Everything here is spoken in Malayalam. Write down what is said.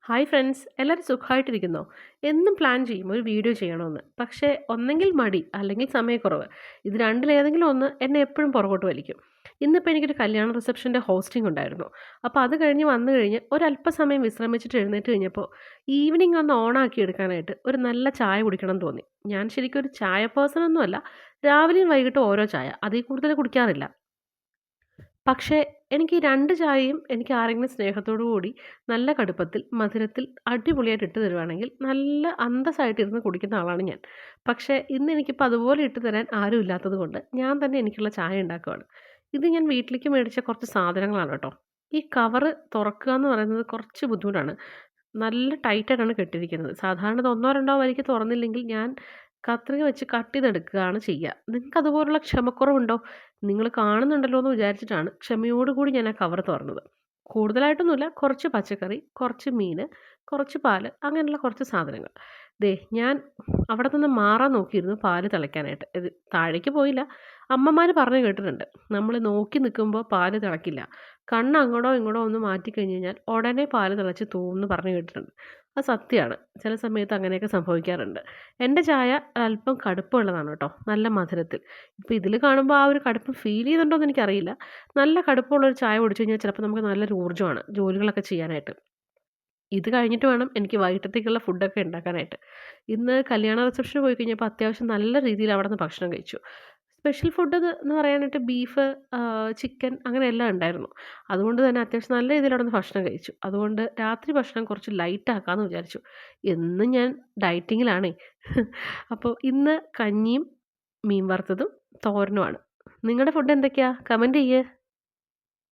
ഹായ് ഫ്രണ്ട്സ്, എല്ലാവരും സുഖമായിട്ടിരിക്കുന്നോ? എന്നും പ്ലാൻ ചെയ്യും ഒരു വീഡിയോ ചെയ്യണമെന്ന്. പക്ഷേ ഒന്നെങ്കിൽ മടി അല്ലെങ്കിൽ സമയക്കുറവ്. ഇത് രണ്ടിലേതെങ്കിലും ഒന്ന് എന്നെ എപ്പോഴും പുറകോട്ട് വലിക്കും. ഇന്നിപ്പോൾ എനിക്കൊരു കല്യാണ റിസപ്ഷൻ്റെ ഹോസ്റ്റിംഗ് ഉണ്ടായിരുന്നു. അപ്പോൾ അത് കഴിഞ്ഞ് വന്നു കഴിഞ്ഞ് ഒരല്പസമയം വിശ്രമിച്ചിട്ട് എഴുന്നേറ്റ് കഴിഞ്ഞപ്പോൾ ഈവനിങ് ഒന്ന് ഓണാക്കി എടുക്കാനായിട്ട് ഒരു നല്ല ചായ കുടിക്കണം എന്ന് തോന്നി. ഞാൻ ശരിക്കും ഒരു ചായ പേഴ്സൺ ഒന്നുമല്ല. രാവിലെയും വൈകിട്ടും ഓരോ ചായ, അതിൽ കൂടുതൽ കുടിക്കാറില്ല. പക്ഷേ, എനിക്ക് ഈ 2 ചായയും എനിക്ക് ആരെങ്കിലും സ്നേഹത്തോടു കൂടി നല്ല കടുപ്പത്തിൽ, മധുരത്തിൽ അടിപൊളിയായിട്ട് ഇട്ട് തരുവാണെങ്കിൽ നല്ല അന്തസ്സായിട്ട് ഇരുന്ന് കുടിക്കുന്ന ആളാണ് ഞാൻ. പക്ഷേ, ഇന്ന് എനിക്കിപ്പോൾ അതുപോലെ ഇട്ട് തരാൻ ആരും ഇല്ലാത്തത് കൊണ്ട് ഞാൻ തന്നെ എനിക്കുള്ള ചായ ഉണ്ടാക്കുവാണ്. ഇത് ഞാൻ വീട്ടിലേക്ക് മേടിച്ച കുറച്ച് സാധനങ്ങളാണ് കേട്ടോ. ഈ കവറ് തുറക്കുക എന്ന് പറയുന്നത് കുറച്ച് ബുദ്ധിമുട്ടാണ്. നല്ല ടൈറ്റായിട്ടാണ് കെട്ടിയിരിക്കുന്നത്. സാധാരണ ഇത് ഒന്നോ രണ്ടോ വരിക്ക് തുറന്നില്ലെങ്കിൽ ഞാൻ കത്രിക വെച്ച് കട്ട് ചെയ്തെടുക്കുകയാണ് ചെയ്യുക. നിങ്ങൾക്ക് അതുപോലുള്ള ക്ഷമക്കുറവുണ്ടോ? നിങ്ങൾ കാണുന്നുണ്ടല്ലോ എന്ന് വിചാരിച്ചിട്ടാണ് ക്ഷമയോടുകൂടി ഞാൻ ആ കവർ തുറന്നത്. കൂടുതലായിട്ടൊന്നുമില്ല. കുറച്ച് പച്ചക്കറി, കുറച്ച് മീന്, കുറച്ച് പാല് അങ്ങനെയുള്ള കുറച്ച് സാധനങ്ങൾ. ദേ ഞാൻ അവിടെ നിന്ന് മാറാൻ നോക്കിയിരുന്നു പാല് തിളയ്ക്കാനായിട്ട്. ഇത് താഴേക്ക് പോയില്ല. അമ്മമാര് പറഞ്ഞു കേട്ടിട്ടുണ്ട്. നമ്മൾ നോക്കി നിൽക്കുമ്പോൾ പാല് തിളക്കില്ല. കണ്ണ് അങ്ങോട്ടോ ഇങ്ങോട്ടോ ഒന്ന് മാറ്റിക്കഴിഞ്ഞ് കഴിഞ്ഞാൽ ഉടനെ പാല് തിളച്ച് തൂവുമെന്ന് പറഞ്ഞു കേട്ടിട്ടുണ്ട്. അത് സത്യമാണ്. ചില സമയത്ത് അങ്ങനെയൊക്കെ സംഭവിക്കാറുണ്ട്. എൻ്റെ ചായ അല്പം കടുപ്പമുള്ളതാണ് കേട്ടോ. നല്ല മധുരത്തിൽ. ഇപ്പോൾ ഇതിൽ കാണുമ്പോൾ ആ ഒരു കടുപ്പം ഫീൽ ചെയ്യുന്നുണ്ടോ എന്ന് എനിക്കറിയില്ല. നല്ല കടുപ്പമുള്ളൊരു ചായ കുടിച്ച് കഴിഞ്ഞാൽ ചിലപ്പോൾ നമുക്ക് നല്ലൊരു ഊർജ്ജമാണ് ജോലികളൊക്കെ ചെയ്യാനായിട്ട്. ഇത് കഴിഞ്ഞിട്ട് വേണം എനിക്ക് വൈകിട്ടത്തേക്കുള്ള ഫുഡൊക്കെ ഉണ്ടാക്കാനായിട്ട്. ഇന്ന് കല്യാണ റിസപ്ഷന് പോയി കഴിഞ്ഞപ്പോൾ അത്യാവശ്യം നല്ല രീതിയിൽ അവിടുന്ന് ഭക്ഷണം കഴിച്ചു. സ്പെഷ്യൽ ഫുഡ് എന്ന് പറയാനായിട്ട് ബീഫ്, ചിക്കൻ അങ്ങനെ എല്ലാം ഉണ്ടായിരുന്നു. അതുകൊണ്ട് തന്നെ അത്യാവശ്യം നല്ല രീതിയിൽ അവിടുന്ന് ഭക്ഷണം കഴിച്ചു. അതുകൊണ്ട് രാത്രി ഭക്ഷണം കുറച്ച് ലൈറ്റ് ആക്കാമെന്ന് വിചാരിച്ചു. എന്നും ഞാൻ ഡയറ്റിങ്ങിലാണേ. അപ്പോൾ ഇന്ന് കഞ്ഞിയും മീൻ വറുത്തതും തോരനുമാണ്. നിങ്ങളുടെ ഫുഡ് എന്തൊക്കെയാ? കമൻറ്റ് ചെയ്യ്.